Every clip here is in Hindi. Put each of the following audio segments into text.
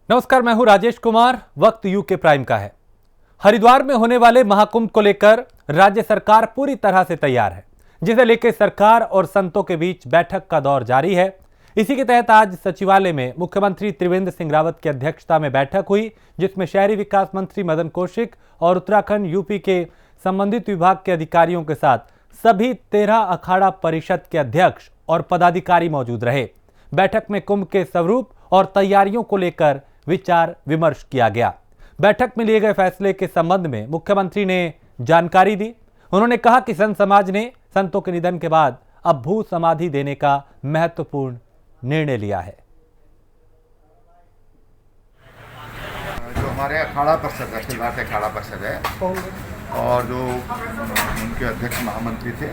नमस्कार, मैं हूं राजेश कुमार। वक्त यूके प्राइम का है। हरिद्वार में होने वाले महाकुंभ को लेकर राज्य सरकार पूरी तरह से तैयार है, जिसे लेकर सरकार और संतों के बीच बैठक का दौर जारी है। इसी के तहत आज सचिवालय में मुख्यमंत्री त्रिवेंद्र सिंह रावत की अध्यक्षता में बैठक हुई, जिसमें शहरी विकास मंत्री मदन कौशिक और उत्तराखंड यूपी के संबंधित विभाग के अधिकारियों के साथ सभी 13 अखाड़ा परिषद के अध्यक्ष और पदाधिकारी मौजूद रहे। बैठक में कुंभ के स्वरूप और तैयारियों को लेकर विचार विमर्श किया गया। बैठक में लिए गए फैसले के संबंध में मुख्यमंत्री ने जानकारी दी। उन्होंने कहा कि संत समाज ने संतों के निधन के बाद अब भू समाधि देने का महत्वपूर्ण निर्णय लिया है। जो हमारे अखाड़ा परिषद है, अखिल भारतीय अखाड़ा परिषद है, और जो उनके अध्यक्ष महामंत्री थे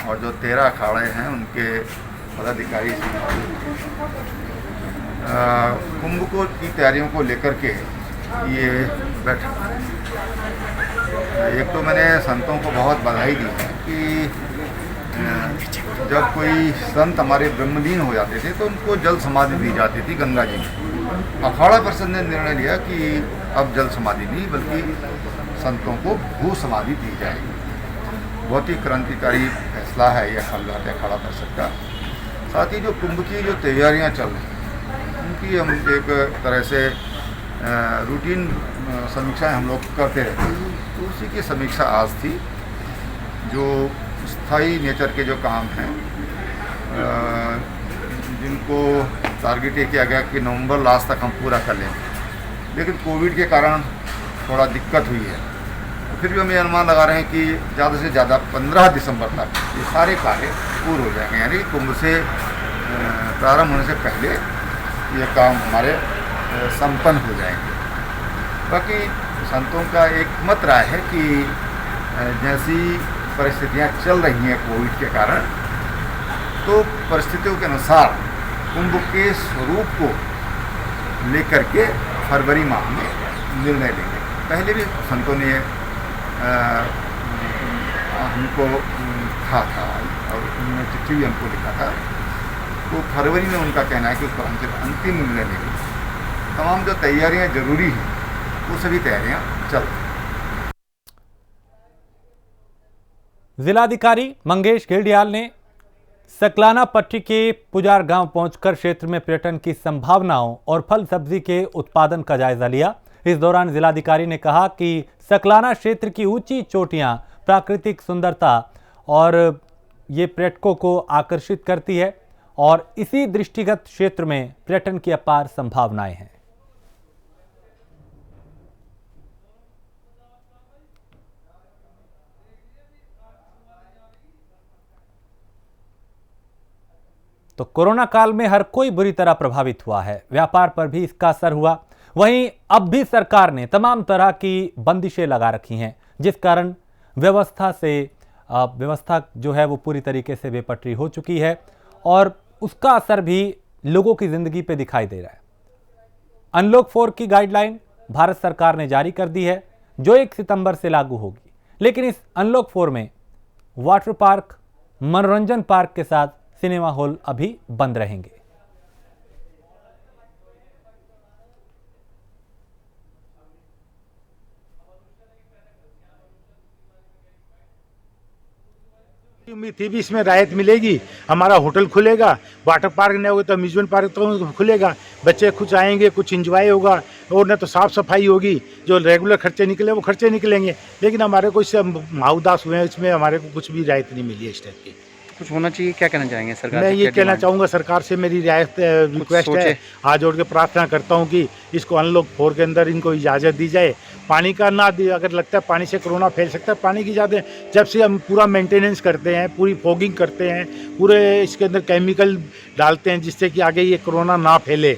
और जो 13 अखाड़े हैं उनके पदाधिकारी कुंभ को की तैयारियों को लेकर के ये बैठक। एक तो मैंने संतों को बहुत बधाई दी है कि जब कोई संत हमारे ब्रह्मलीन हो जाते थे तो उनको जल समाधि दी जाती थी गंगा जी में। अखाड़ा परिषद ने निर्णय लिया कि अब जल समाधि नहीं बल्कि संतों को भू समाधि दी जाएगी। बहुत ही क्रांतिकारी फैसला है यह अखाड़ा परिषद का। साथ ही जो कुंभ की जो तैयारियां चल रही हैं उनकी हम एक तरह से रूटीन समीक्षा हम लोग करते रहते हैं, तो उसी की समीक्षा आज थी। जो स्थायी नेचर के जो काम हैं जिनको टारगेट ये किया गया कि नवंबर लास्ट तक हम पूरा कर लेंगे, लेकिन कोविड के कारण थोड़ा दिक्कत हुई है। तो फिर भी हम ये अनुमान लगा रहे हैं कि ज़्यादा से ज़्यादा 15 दिसंबर तक ये सारे कार्य पूर्ण हो जाएंगे, यानी कुंभ से प्रारंभ होने से पहले ये काम हमारे संपन्न हो जाएंगे। बाकी संतों का एक मत राय है कि जैसी परिस्थितियां चल रही हैं कोविड के कारण, तो परिस्थितियों के अनुसार कुंभ के स्वरूप को लेकर के फरवरी माह में निर्णय लेंगे। पहले भी संतों ने हमको कहा था और उन्होंने चिट्ठी भी हमको लिखा था, तो फरवरी में उनका कहना है कि उसको हमसे अंतिम निर्णय लेंगे। तमाम जो तैयारियां जरूरी हैं वो सभी तैयारियां चल रही हैं। जिलाधिकारी मंगेश घिल्डियाल ने सकलाना पट्टी के पुजार गांव पहुंचकर क्षेत्र में पर्यटन की संभावनाओं और फल सब्जी के उत्पादन का जायजा लिया। इस दौरान जिलाधिकारी ने कहा कि सकलाना क्षेत्र की ऊंची चोटियां प्राकृतिक सुंदरता और ये पर्यटकों को आकर्षित करती है और इसी दृष्टिगत क्षेत्र में पर्यटन की अपार संभावनाएं हैं। तो कोरोना काल में हर कोई बुरी तरह प्रभावित हुआ है, व्यापार पर भी इसका असर हुआ। वहीं अब भी सरकार ने तमाम तरह की बंदिशें लगा रखी हैं, जिस कारण व्यवस्था जो है वो पूरी तरीके से बेपटरी हो चुकी है और उसका असर भी लोगों की जिंदगी पे दिखाई दे रहा है। अनलॉक 4 की गाइडलाइन भारत सरकार ने जारी कर दी है, जो 1 सितंबर से लागू होगी। लेकिन इस अनलॉक 4 में वाटर पार्क, मनोरंजन पार्क के साथ सिनेमा हॉल अभी बंद रहेंगे। उम्मीद थी भी इसमें राहत मिलेगी, हमारा होटल खुलेगा, वाटर पार्क नहीं होगा तो अम्यूजमेंट पार्क तो खुलेगा, बच्चे कुछ आएंगे, कुछ एंजॉय होगा और न तो साफ सफाई होगी, जो रेगुलर खर्चे निकले वो खर्चे निकलेंगे। लेकिन हमारे को इससे माहूदास हुए हैं, इसमें हमारे को कुछ भी राहत नहीं मिली है इस टाइप की। कुछ होना चाहिए, क्या कहना चाहेंगे सरकार मैं से? ये कहना चाहूँगा सरकार से मेरी रिक्वेस्ट है, हाथ जोड़ के प्रार्थना करता हूँ कि इसको अनलॉक 4 के अंदर इनको इजाज़त दी जाए। पानी का ना दी, अगर लगता है पानी से कोरोना फैल सकता है, पानी की ज़्यादा जब से हम पूरा मेंटेनेंस करते हैं, पूरी फॉगिंग करते हैं, पूरे इसके अंदर केमिकल डालते हैं जिससे कि आगे ये कोरोना ना फैले।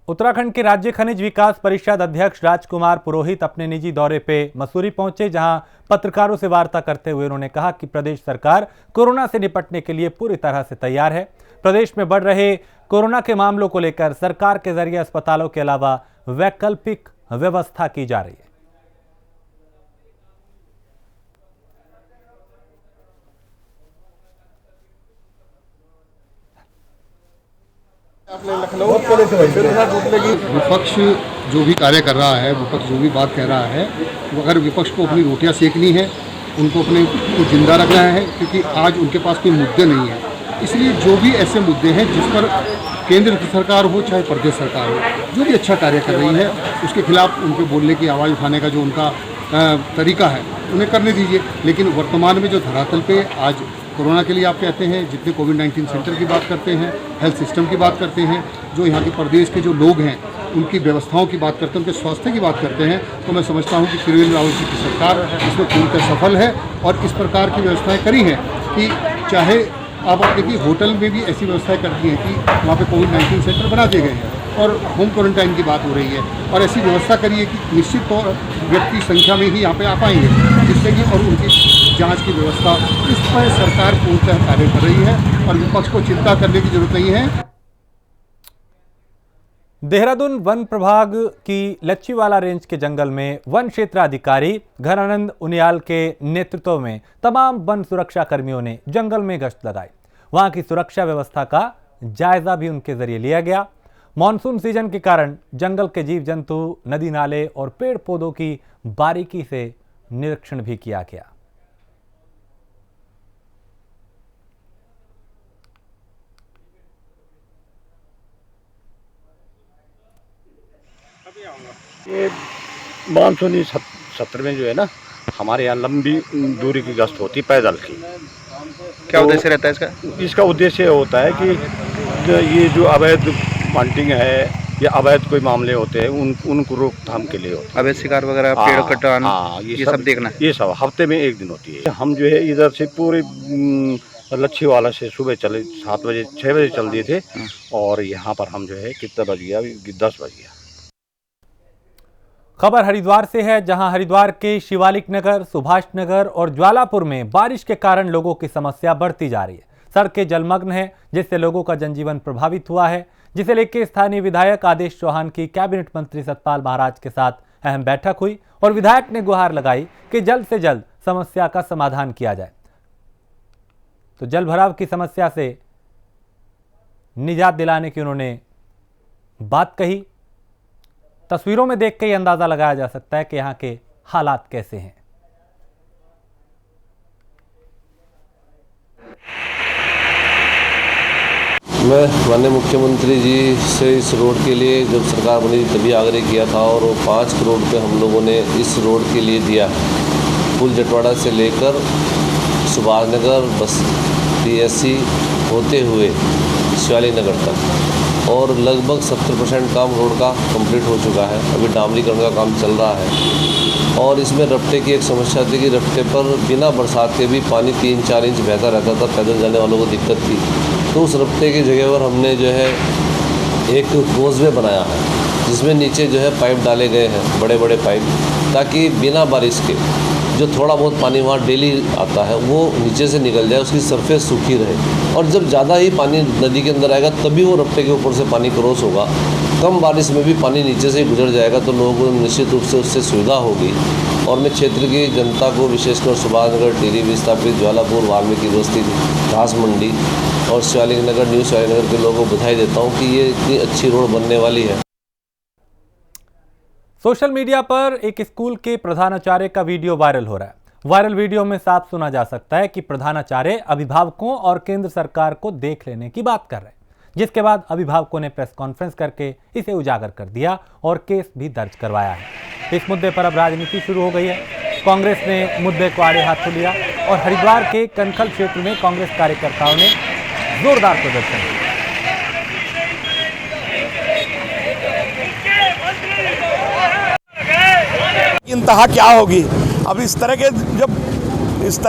उत्तराखंड के राज्य खनिज विकास परिषद अध्यक्ष राजकुमार पुरोहित अपने निजी दौरे पे मसूरी पहुंचे, जहां पत्रकारों से वार्ता करते हुए उन्होंने कहा कि प्रदेश सरकार कोरोना से निपटने के लिए पूरी तरह से तैयार है। प्रदेश में बढ़ रहे कोरोना के मामलों को लेकर सरकार के जरिए अस्पतालों के अलावा वैकल्पिक व्यवस्था की जा रही है। विपक्ष जो भी कार्य कर रहा है, विपक्ष जो भी बात कह रहा है, वो अगर विपक्ष को अपनी रोटियां सेकनी है, उनको अपने को जिंदा रखना है, क्योंकि आज उनके पास कोई मुद्दे नहीं है। इसलिए जो भी ऐसे मुद्दे हैं जिस पर केंद्र की सरकार हो चाहे प्रदेश सरकार हो, जो भी अच्छा कार्य कर रही है उसके खिलाफ उनके बोलने की, आवाज़ उठाने का जो उनका तरीका है उन्हें करने दीजिए। लेकिन वर्तमान में जो धरातल पे आज कोरोना के लिए आप कहते हैं, जितने कोविड-19 सेंटर की बात करते हैं, हेल्थ सिस्टम की बात करते हैं, जो यहाँ के प्रदेश के जो लोग हैं उनकी व्यवस्थाओं की बात करते हैं, उनके स्वास्थ्य की बात करते हैं, तो मैं समझता हूँ कि त्रिवेंद्र रावत जी की सरकार इसमें पूर्णतः सफल है और इस प्रकार की व्यवस्थाएं करी हैं कि चाहे आप देखिए होटल में भी ऐसी व्यवस्थाएं करती हैं कि वहाँ पे कोविड-19 सेंटर बना दिए गए हैं और होम क्वारंटाइन की बात हो रही है और ऐसी व्यवस्था करिए कि निश्चित तौर व्यक्ति संख्या में ही यहाँ पे आ पाएंगे, जिससे कि और उनकी जांच की व्यवस्था, इस पर सरकार पूर्णतः कार्य कर रही है और विपक्ष को चिंता करने की जरूरत नहीं है। देहरादून वन प्रभाग की लच्छीवाला रेंज के जंगल में वन क्षेत्राधिकारी घनानंद उनियाल के नेतृत्व में तमाम वन सुरक्षा कर्मियों ने जंगल में गश्त लगाई। वहां की सुरक्षा व्यवस्था का जायजा भी उनके जरिए लिया गया। मॉनसून सीजन के कारण जंगल के जीव जंतु, नदी नाले और पेड़ पौधों की बारीकी से निरीक्षण भी किया गया। ये मानसूनी सत्र में जो है ना, हमारे यहाँ लंबी दूरी की गश्त होती पैदल की। क्या उद्देश्य रहता है इसका? इसका उद्देश्य होता है कि ये जो अवैध हंटिंग है या अवैध कोई मामले होते हैं उनको रोकथाम के लिए होता है। अवैध शिकार वगैरह, पेड़ कटाना, ये सब देखना, ये सब हफ्ते में एक दिन होती है। हम जो है इधर से पूरे लच्छीवाला से सुबह चले 7 बजे 6 बजे चल दिए थे और यहाँ पर हम जो है कितना बज गया, 10 बज गया। खबर हरिद्वार से है, जहां हरिद्वार के शिवालिक नगर, सुभाष नगर और ज्वालापुर में बारिश के कारण लोगों की समस्या बढ़ती जा रही है। सड़कें जलमग्न हैं, जिससे लोगों का जनजीवन प्रभावित हुआ है, जिसे लेकर स्थानीय विधायक आदेश चौहान की कैबिनेट मंत्री सतपाल महाराज के साथ अहम बैठक हुई और विधायक ने गुहार लगाई कि जल्द से जल्द समस्या का समाधान किया जाए। तो जल भराव की समस्या से निजात दिलाने की उन्होंने बात कही। तस्वीरों में देख के ही अंदाजा लगाया जा सकता है कि यहाँ के हालात कैसे हैं। मैं माननीय मुख्यमंत्री जी से इस रोड के लिए जब सरकार बनी तभी आग्रह किया था और वो 5 करोड़ रुपये हम लोगों ने इस रोड के लिए दिया है। पुल जटवाड़ा से लेकर सुभाष नगर बस DSC होते हुए शिवालिक नगर तक और लगभग 70% काम रोड का कंप्लीट हो चुका है। अभी डामरीकरण का काम चल रहा है और इसमें रफ्ते की एक समस्या थी कि रफ्ते पर बिना बरसात के भी पानी 3-4 इंच बहता रहता था, पैदल जाने वालों को दिक्कत थी। तो उस रफ्ते की जगह पर हमने जो है एक कोजवे बनाया है, जिसमें नीचे जो है पाइप डाले गए हैं, बड़े बड़े पाइप, ताकि बिना बारिश के जो थोड़ा बहुत पानी वहाँ डेली आता है वो नीचे से निकल जाए, उसकी सरफेस सूखी रहे। और जब ज़्यादा ही पानी नदी के अंदर आएगा तभी वो रफ्ते के ऊपर से पानी क्रॉस होगा। कम बारिश में भी पानी नीचे से ही गुजर जाएगा तो लोगों को निश्चित रूप से उससे सुविधा होगी। और मैं क्षेत्र की जनता को, विशेषकर सुभाषनगर, टिहरी विस्थापित, ज्वालापुर, वाल्मीकि बस्ती, घास मंडी और शिवालिक नगर, न्यू शिवालिक नगर के लोगों को बधाई देता हूँ कि ये इतनी अच्छी रोड बनने वाली है। सोशल मीडिया पर एक स्कूल के प्रधानाचार्य का वीडियो वायरल हो रहा है। वायरल वीडियो में साफ सुना जा सकता है कि प्रधानाचार्य अभिभावकों और केंद्र सरकार को देख लेने की बात कर रहे हैं, जिसके बाद अभिभावकों ने प्रेस कॉन्फ्रेंस करके इसे उजागर कर दिया और केस भी दर्ज करवाया है। इस मुद्दे पर अब राजनीति शुरू हो गई है। कांग्रेस ने मुद्दे को आड़े हाथों लिया और हरिद्वार के कनखल क्षेत्र में कांग्रेस कार्यकर्ताओं ने जोरदार प्रदर्शन किया। इंतहा क्या होगी अब इस तरह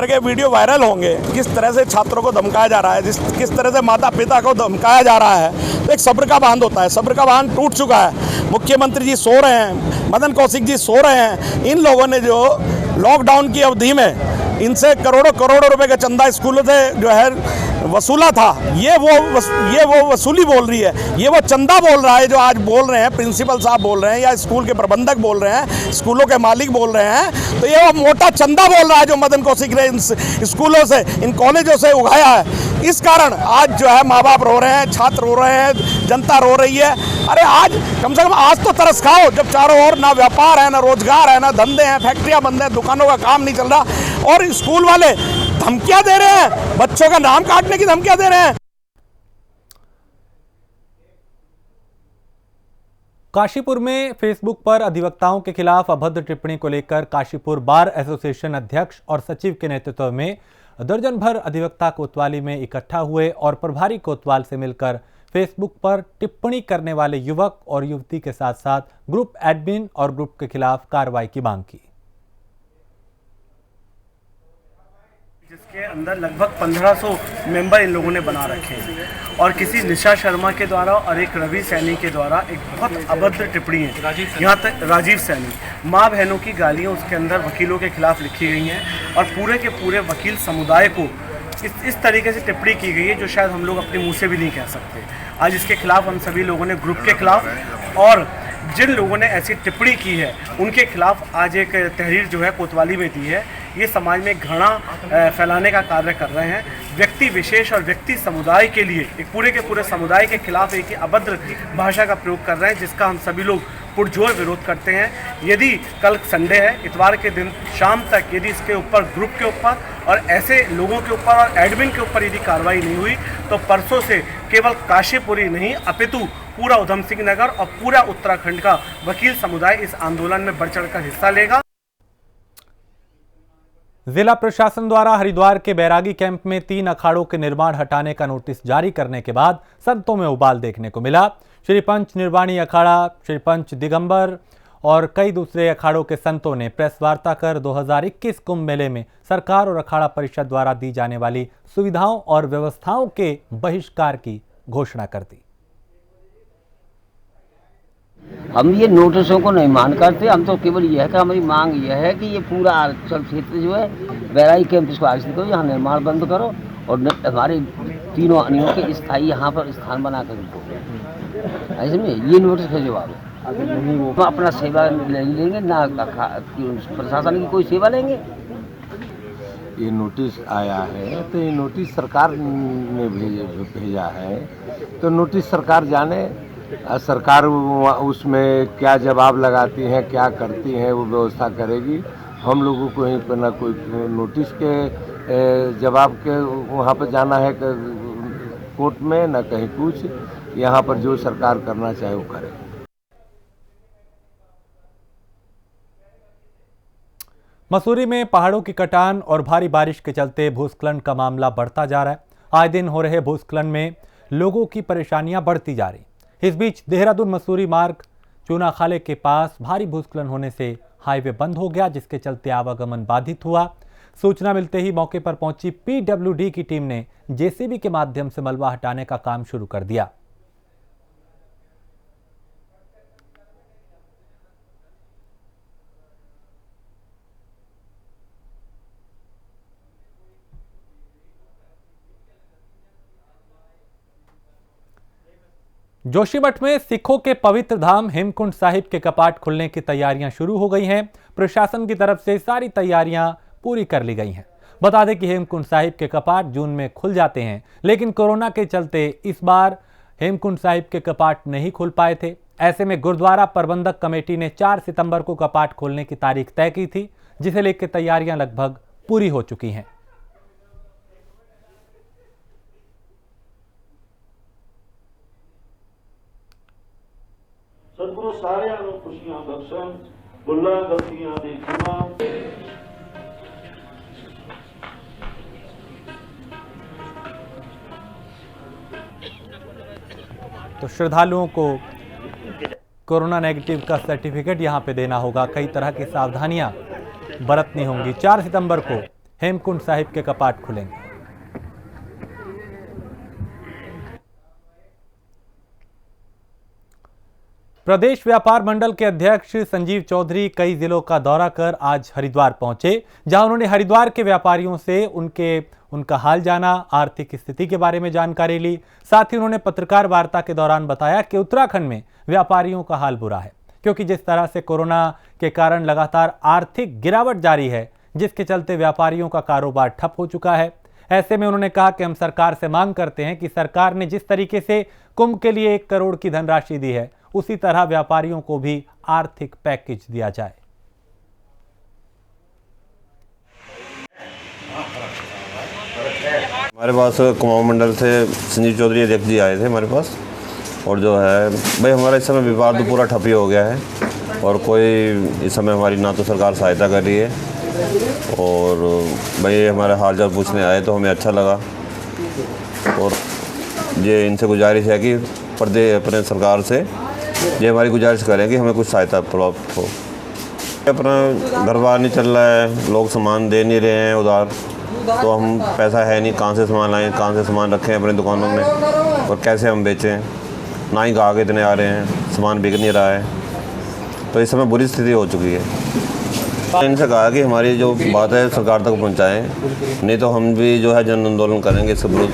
के वीडियो वायरल होंगे, किस तरह से छात्रों को धमकाया जा रहा है, किस तरह से माता पिता को धमकाया जा रहा है, तो एक सब्र का बांध होता है। सब्र का बांध टूट चुका है। मुख्यमंत्री जी सो रहे हैं, मदन कौशिक जी सो रहे हैं। इन लोगों ने जो लॉकडाउन की अवधि में इनसे करोड़ों रुपए का चंदा स्कूलों से जो है वसूला था, ये वो वसूली बोल रही है, ये वो चंदा बोल रहा है जो आज बोल रहे हैं प्रिंसिपल साहब बोल रहे हैं या स्कूल के प्रबंधक बोल रहे हैं, स्कूलों के मालिक बोल रहे हैं। तो ये वो मोटा चंदा बोल रहा है जो मदन कौशिक ने इन स्कूलों से, इन कॉलेजों से उगाया है। इस कारण आज जो है माँ बाप रो रहे हैं, छात्र रो रहे हैं, जनता रो रही है। अरे आज कम से कम आज तो तरस खाओ, जब चारों ओर ना व्यापार है, ना रोजगार है, ना धंधे हैं, फैक्ट्रियां बंद हैं, दुकानों का काम नहीं चल रहा, और स्कूल वाले धमकियां दे रहे हैं, बच्चों का नाम काटने की धमकियां दे रहे हैं। काशीपुर में फेसबुक पर अधिवक्ताओं के खिलाफ अभद्र टिप्पणी को लेकर काशीपुर बार एसोसिएशन अध्यक्ष और सचिव के नेतृत्व में दर्जन भर अधिवक्ता कोतवाली में इकट्ठा हुए और प्रभारी कोतवाल से मिलकर फेसबुक पर टिप्पणी करने वाले युवक और युवती के साथ साथ ग्रुप एडमिन और ग्रुप के खिलाफ कार्रवाई की मांग की, जिसके अंदर लगभग 1500 मेंबर इन लोगों ने बना रखे हैं। और किसी निशा शर्मा के द्वारा और एक रवि सैनी के द्वारा एक बहुत अभद्र टिप्पणी है, यहाँ तक राजीव सैनी, माँ बहनों की गालियाँ उसके अंदर वकीलों के खिलाफ लिखी गई हैं और पूरे के पूरे वकील समुदाय को इस तरीके से टिप्पणी की गई है जो शायद हम लोग अपने मुंह से भी नहीं कह सकते। आज इसके खिलाफ हम सभी लोगों ने ग्रुप के खिलाफ और जिन लोगों ने ऐसी टिप्पणी की है उनके खिलाफ आज एक तहरीर जो है कोतवाली में दी है। ये समाज में घृणा फैलाने का कार्य कर रहे हैं, व्यक्ति विशेष और व्यक्ति समुदाय के लिए, एक पूरे के पूरे समुदाय के खिलाफ एक अभद्र भाषा का प्रयोग कर रहे हैं, जिसका हम सभी लोग पुरजोर विरोध करते हैं। यदि कल संडे है, इतवार के दिन शाम तक यदि इसके ऊपर ग्रुप के ऊपर और ऐसे लोगों के ऊपर और एडमिन के ऊपर यदि कार्रवाई नहीं हुई तो परसों से केवल काशीपुरी नहीं अपितु पूरा उधम सिंह नगर और पूरा उत्तराखंड का वकील समुदाय इस आंदोलन में बढ़ चढ़कर हिस्सा लेगा। जिला प्रशासन द्वारा हरिद्वार के बैरागी कैंप में 3 अखाड़ों के निर्माण हटाने का नोटिस जारी करने के बाद संतों में उबाल देखने को मिला। श्री पंच निर्वाणी अखाड़ा, श्री पंच दिगंबर और कई दूसरे अखाड़ों के संतों ने प्रेस वार्ता कर 2021 कुंभ मेले में सरकार और अखाड़ा परिषद द्वारा दी जाने वाली सुविधाओं और व्यवस्थाओं के बहिष्कार की घोषणा कर दी। हम ये नोटिसों को नहीं मान करते, हम तो केवल यह है कि हमारी मांग यह है कि ये पूरा आरक्षण क्षेत्र जो है बैरागी कैंप इसको आरक्षित करो, यहाँ निर्माण बंद करो और हमारे तीनों अनियों के स्थायी यहाँ पर स्थान बना कर दो। ऐसे में ये नोटिस का जवाब है। हम अपना सेवा नहीं लेंगे, ना प्रशासन की कोई सेवा लेंगे। ये नोटिस आया है तो ये नोटिस सरकार ने भेजा है, तो नोटिस सरकार जाने, सरकार उसमें क्या जवाब लगाती हैं, क्या करती हैं, वो व्यवस्था करेगी। हम लोगों को कहीं पर ना कोई नोटिस के जवाब के वहाँ पर जाना है कोर्ट में, ना कहीं कुछ। यहाँ पर जो सरकार करना चाहे वो करे। मसूरी में पहाड़ों की कटान और भारी बारिश के चलते भूस्खलन का मामला बढ़ता जा रहा है। आए दिन हो रहे भूस्खलन में लोगों की परेशानियां बढ़ती जा रही। इस बीच देहरादून मसूरी मार्ग चूनाखाले के पास भारी भूस्खलन होने से हाईवे बंद हो गया, जिसके चलते आवागमन बाधित हुआ। सूचना मिलते ही मौके पर पहुंची पीडब्ल्यूडी की टीम ने जेसीबी के माध्यम से मलबा हटाने का काम शुरू कर दिया। जोशीमठ में सिखों के पवित्र धाम हेमकुंड साहिब के कपाट खुलने की तैयारियां शुरू हो गई हैं। प्रशासन की तरफ से सारी तैयारियां पूरी कर ली गई हैं। बता दें कि हेमकुंड साहिब के कपाट जून में खुल जाते हैं, लेकिन कोरोना के चलते इस बार हेमकुंड साहिब के कपाट नहीं खुल पाए थे। ऐसे में गुरुद्वारा प्रबंधक कमेटी ने 4 सितंबर को कपाट खोलने की तारीख तय की थी, जिसे लेकर तैयारियां लगभग पूरी हो चुकी हैं। सतगुरु सारिਆਂ ਨੂੰ खुशियां बख्शण, भुल्लां गलतियां दी क्षमा। तो श्रद्धालुओं को कोरोना नेगेटिव का सर्टिफिकेट यहां पे देना होगा। कई तरह की सावधानियां बरतनी होंगी। 4 सितंबर को हेमकुंड साहिब के कपाट खुलेंगे। प्रदेश व्यापार मंडल के अध्यक्ष संजीव चौधरी कई जिलों का दौरा कर आज हरिद्वार पहुंचे, जहां उन्होंने हरिद्वार के व्यापारियों से उनका हाल जाना, आर्थिक स्थिति के बारे में जानकारी ली। साथ ही उन्होंने पत्रकार वार्ता के दौरान बताया कि उत्तराखंड में व्यापारियों का हाल बुरा है, क्योंकि जिस तरह से कोरोना के कारण लगातार आर्थिक गिरावट जारी है, जिसके चलते व्यापारियों का कारोबार ठप हो चुका है। ऐसे में उन्होंने कहा कि हम सरकार से मांग करते हैं कि सरकार ने जिस तरीके से कुंभ के लिए 1 करोड़ की धनराशि दी है, उसी तरह व्यापारियों को भी आर्थिक पैकेज दिया जाए। हमारे पास कुमाऊं मंडल से संजीव चौधरी अध्यक्ष जी आए थे हमारे पास, और जो है भाई हमारा इस समय व्यापार तो पूरा ठप ही हो गया है और कोई इस समय हमारी ना तो सरकार सहायता कर रही है, और भाई हमारा हाल चाल पूछने आए तो हमें अच्छा लगा। और ये इनसे गुजारिश है कि प्रदेश अपने सरकार से ये हमारी गुजारिश करें कि हमें कुछ सहायता प्राप्त हो। अपना घर बार नहीं चल रहा है, लोग सामान दे नहीं रहे हैं उधार, तो हम पैसा है नहीं, कहाँ से सामान लाएं, कहाँ से सामान रखें अपनी दुकानों में और कैसे हम बेचें। ना ही ग्राहक इतने आ रहे हैं, सामान बिक नहीं रहा है, तो इस समय बुरी स्थिति हो चुकी है। इनसे कहा कि हमारी जो बात है सरकार तक पहुंचाएं, नहीं तो हम भी जो है जन आंदोलन करेंगे इसके विरुद्ध।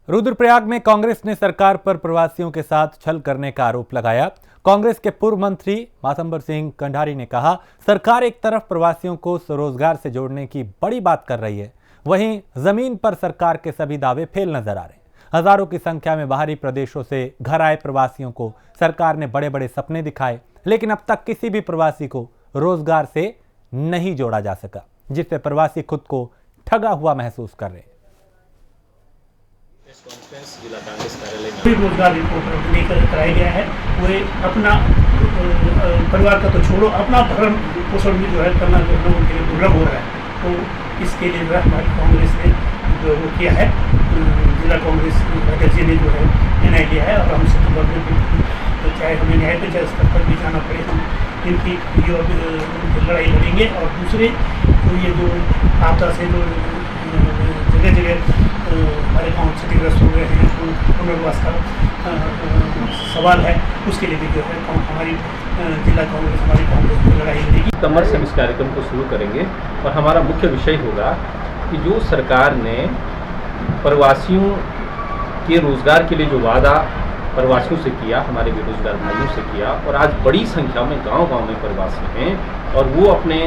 रुद्रप्रयाग में कांग्रेस ने सरकार पर प्रवासियों के साथ छल करने का आरोप लगाया। कांग्रेस के पूर्व मंत्री मातंबर सिंह कंडारी ने कहा, सरकार एक तरफ प्रवासियों को स्वरोजगार से जोड़ने की बड़ी बात कर रही है, वहीं जमीन पर सरकार के सभी दावे फेल नजर आ रहे हैं। हजारों की संख्या में बाहरी प्रदेशों से घर आए प्रवासियों को सरकार ने बड़े बड़े सपने दिखाए, लेकिन अब तक किसी भी प्रवासी को रोजगार से नहीं जोड़ा जा सका, जिससे प्रवासी खुद को ठगा हुआ महसूस कर रहे हैं। जिला कांग्रेस कार्यालय में रोजगार रिपोर्ट लेकर कराया गया है। वो अपना परिवार का तो छोड़ो, अपना भरण पोषण भी जो है करना जो लोगों के लिए दुर्लभ हो रहा है। तो इसके लिए जो है हमारी कांग्रेस ने जो वो किया है, जिला कांग्रेस अध्यक्ष जी ने जो है निर्णय लिया है, और हम सितंबर में चाहे हमें न्याय पंचायत स्तर पर भी जाना पड़े, हम इनकी लड़ाई लड़ेंगे। और दूसरे तो ये जो आपदा से जो जगह जगह हमारे गाँव क्षतिग्रस्त हो गए हैं, पुनर्वास का सवाल है, उसके लिए भी जो है हमारी जिला कांग्रेस हमारी कांग्रेस की लड़ाई लड़ेगी। सितंबर से हम इस कार्यक्रम को शुरू करेंगे और हमारा मुख्य विषय होगा कि जो सरकार ने प्रवासियों के रोजगार के लिए जो वादा प्रवासियों से किया, हमारे बेरोजगार भाइयों से किया, और आज बड़ी संख्या में गांव-गांव में प्रवासी हैं और वो अपने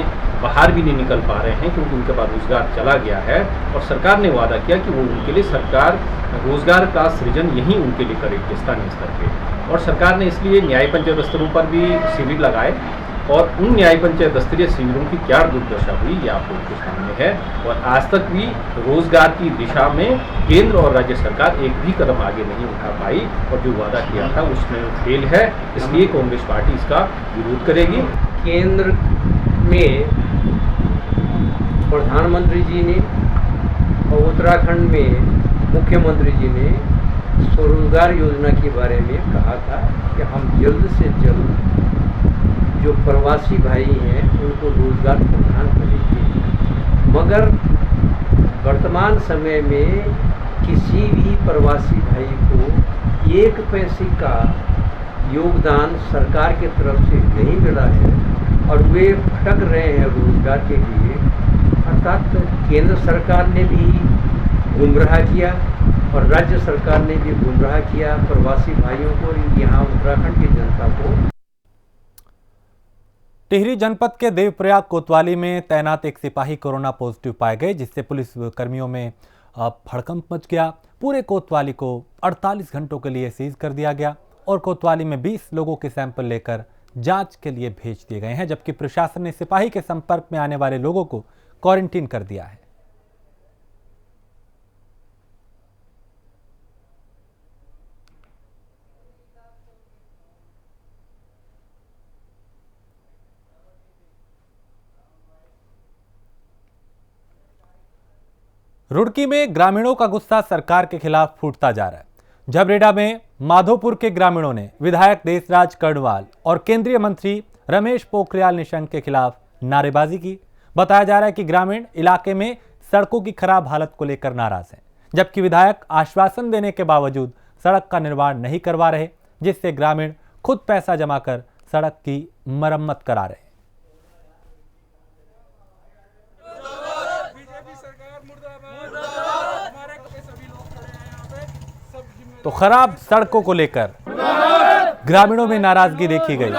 बाहर भी नहीं निकल पा रहे हैं क्योंकि उनके पास रोजगार चला गया है। और सरकार ने वादा किया कि वो उनके लिए सरकार रोजगार का सृजन यहीं उनके लिए करेगी स्थानीय स्तर पे। और सरकार ने इसलिए न्याय पंचायत स्तरों पर भी शिविर लगाए, और उन न्याय पंचायत स्तरीय शिविरों की क्या दुर्दशा हुई ये आप लोगों के सामने है। और आज तक भी रोजगार की दिशा में केंद्र और राज्य सरकार एक भी कदम आगे नहीं उठा पाई, और जो वादा किया था उसमें फेल है। इसलिए कांग्रेस पार्टी इसका विरोध करेगी। केंद्र में प्रधानमंत्री जी ने और उत्तराखंड में मुख्यमंत्री जी ने स्वरोजगार योजना के बारे में कहा था कि हम जल्द से जल्द जो प्रवासी भाई हैं उनको रोजगार प्रदान करेंगे। मगर वर्तमान समय में किसी भी प्रवासी भाई को 1 पैसे का योगदान सरकार की तरफ से नहीं मिला है और वे भटक रहे हैं रोजगार के लिए। अर्थात केंद्र सरकार ने भी गुमराह किया और राज्य सरकार ने भी गुमराह किया प्रवासी भाइयों को, यहाँ उत्तराखंड की जनता को। टिहरी जनपद के देवप्रयाग कोतवाली में तैनात एक सिपाही कोरोना पॉजिटिव पाए गए, जिससे पुलिस कर्मियों में भड़कंप मच गया। पूरे कोतवाली को 48 घंटों के लिए सीज कर दिया गया और कोतवाली में 20 लोगों के सैंपल लेकर जांच के लिए भेज दिए गए हैं, जबकि प्रशासन ने सिपाही के संपर्क में आने वाले लोगों को क्वारंटीन कर दिया है। रुड़की में ग्रामीणों का गुस्सा सरकार के खिलाफ फूटता जा रहा है। झबरेड़ा में माधोपुर के ग्रामीणों ने विधायक देशराज कर्णवाल और केंद्रीय मंत्री रमेश पोखरियाल निशंक के खिलाफ नारेबाजी की। बताया जा रहा है कि ग्रामीण इलाके में सड़कों की खराब हालत को लेकर नाराज हैं, जबकि विधायक आश्वासन देने के बावजूद सड़क का निर्माण नहीं करवा रहे, जिससे ग्रामीण खुद पैसा जमा कर सड़क की मरम्मत करा रहे हैं। तो खराब सड़कों को लेकर ग्रामीणों में नाराजगी देखी गई।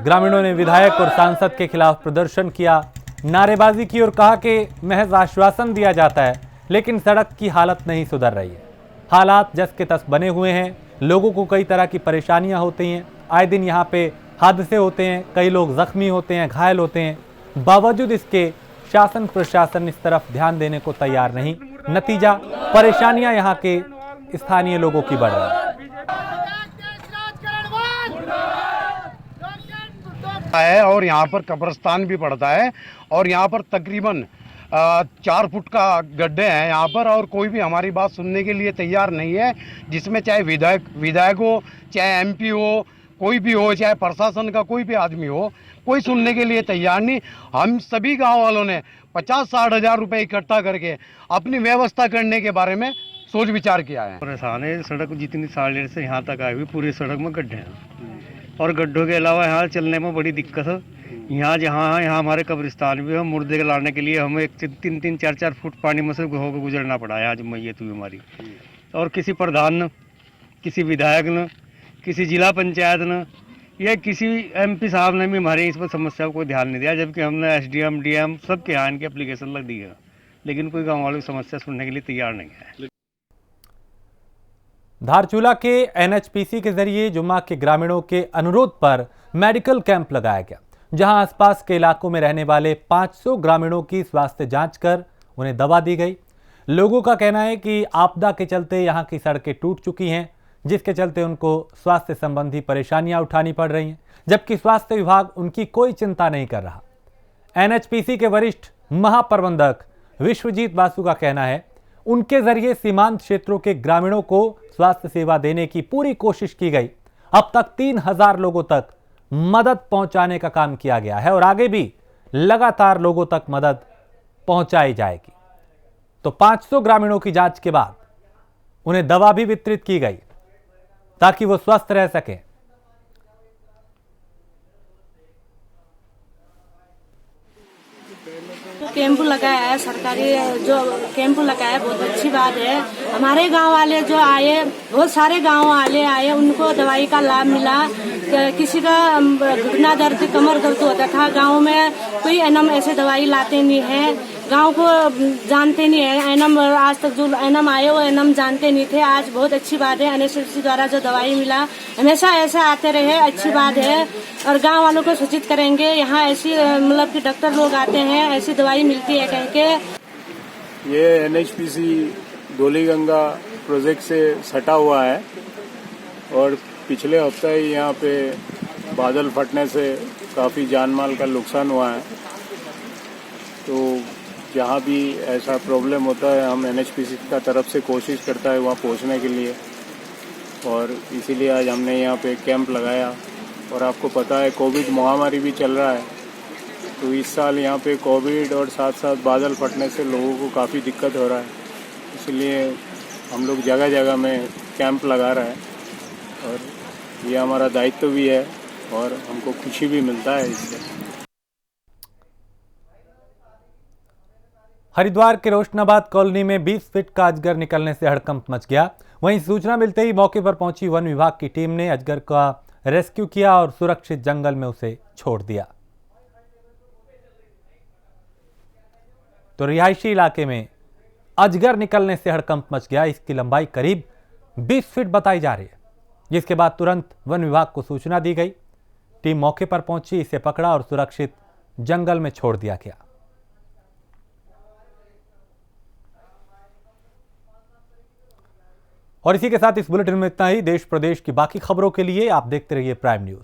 ग्रामीणों ने विधायक और सांसद के खिलाफ प्रदर्शन किया। नारेबाजी की और कहा कि महज आश्वासन दिया जाता है, लेकिन सड़क की हालत नहीं सुधर रही है। हालात जस के तस बने हुए हैं। लोगों को कई तरह की परेशानियां होती हैं। आए दिन यहाँ पे हादसे होते हैं, कई लोग जख्मी होते हैं, घायल होते हैं। बावजूद इसके शासन प्रशासन इस तरफ ध्यान देने को तैयार नहीं। नतीजा, परेशानियां यहाँ के स्थानीय लोगों की बढ़ रही है। और यहाँ पर कब्रिस्तान भी पड़ता है और यहाँ पर तकरीबन 4 फुट का गड्ढे हैं यहाँ पर, और कोई भी हमारी बात सुनने के लिए तैयार नहीं है। जिसमें चाहे विधायक हो, चाहे एमपी हो, कोई भी हो, चाहे प्रशासन का कोई भी आदमी हो, कोई सुनने के लिए तैयार नहीं। हम सभी गांव वालों ने 50-60 हज़ार रुपये इकट्ठा करके अपनी व्यवस्था करने के बारे में सोच विचार किया है। परेशान है, सड़क जितनी साढ़े से यहाँ तक आई हुई पूरी सड़क में गड्ढे हैं और गड्ढों के अलावा यहाँ चलने में बड़ी दिक्कत है। यहाँ हमारे कब्रिस्तान भी हम मुर्दे के लाने के लिए हमें 3-3, 4-4 फुट पानी में से होकर गुजरना पड़ा है आज मैयत हुई हमारी। और किसी प्रधान ने, किसी विधायक ने, किसी जिला पंचायत ने या किसी एमपी साहब ने भी हमारी इस पर समस्या को कोई ध्यान नहीं दिया, जबकि हमने एसडीएम, डीएम सबके यहाँ इनकी एप्लीकेशन लग दी है, लेकिन कोई गाँव वालों की समस्या सुनने के लिए तैयार नहीं है। धारचूला के एनएचपीसी के जरिए जुम्मा के ग्रामीणों के अनुरोध पर मेडिकल कैंप लगाया गया, जहां आसपास के इलाकों में रहने वाले 500 ग्रामीणों की स्वास्थ्य जांच कर उन्हें दवा दी गई। लोगों का कहना है कि आपदा के चलते यहां की सड़कें टूट चुकी हैं, जिसके चलते उनको स्वास्थ्य संबंधी परेशानियां उठानी पड़ रही हैं, जबकि स्वास्थ्य विभाग उनकी कोई चिंता नहीं कर रहा। एनएचपीसी के वरिष्ठ महाप्रबंधक विश्वजीत बासु का कहना है, उनके जरिए सीमांत क्षेत्रों के ग्रामीणों को स्वास्थ्य सेवा देने की पूरी कोशिश की गई। अब तक 3000 लोगों तक मदद पहुंचाने का काम किया गया है और आगे भी लगातार लोगों तक मदद पहुंचाई जाएगी। तो 500 ग्रामीणों की जांच के बाद उन्हें दवा भी वितरित की गई ताकि वो स्वस्थ रह सकें। कैंप लगाया है, सरकारी जो कैंप लगाया है बहुत अच्छी बात है। हमारे गांव वाले जो आए, बहुत सारे गांव वाले आए, उनको दवाई का लाभ मिला। किसी का घुटना दर्द, कमर दर्द होता था, गांव में कोई एनम ऐसे दवाई लाते नहीं है, गांव को जानते नहीं है। एनम आज तक जो एनम आए वो एनम जानते नहीं थे। आज बहुत अच्छी बात है, एनएचपीसी द्वारा जो दवाई मिला, हमेशा ऐसे आते रहे, अच्छी बात है। और गांव वालों को सूचित करेंगे, यहाँ ऐसी मतलब कि डॉक्टर लोग आते हैं, ऐसी दवाई मिलती है कह के। ये एनएचपीसी धौलीगंगा प्रोजेक्ट से सटा हुआ है और पिछले हफ्ते ही यहाँ पे बादल फटने से काफ़ी जान माल का नुकसान हुआ है। तो जहाँ भी ऐसा प्रॉब्लम होता है, हम एनएचपीसी का तरफ से कोशिश करता है वहाँ पहुँचने के लिए, और इसीलिए आज हमने यहाँ पे कैंप लगाया। और आपको पता है कोविड महामारी भी चल रहा है, तो इस साल यहाँ पे कोविड और साथ साथ बादल फटने से लोगों को काफ़ी दिक्कत हो रहा है, इसलिए हम लोग जगह जगह में कैंप लगा रहे हैं और ये हमारा दायित्व भी है और हमको खुशी भी मिलता है इससे। हरिद्वार के रोशनाबाद कॉलोनी में 20 फीट का अजगर निकलने से हड़कंप मच गया। वहीं सूचना मिलते ही मौके पर पहुंची वन विभाग की टीम ने अजगर का रेस्क्यू किया और सुरक्षित जंगल में उसे छोड़ दिया। तो रिहायशी इलाके में अजगर निकलने से हड़कंप मच गया। इसकी लंबाई करीब 20 फीट बताई जा रही है, जिसके बाद तुरंत वन विभाग को सूचना दी गई। टीम मौके पर पहुंची, इसे पकड़ा और सुरक्षित जंगल में छोड़ दिया गया। और इसी के साथ इस बुलेटिन में इतना ही। देश प्रदेश की बाकी खबरों के लिए आप देखते रहिए प्राइम न्यूज।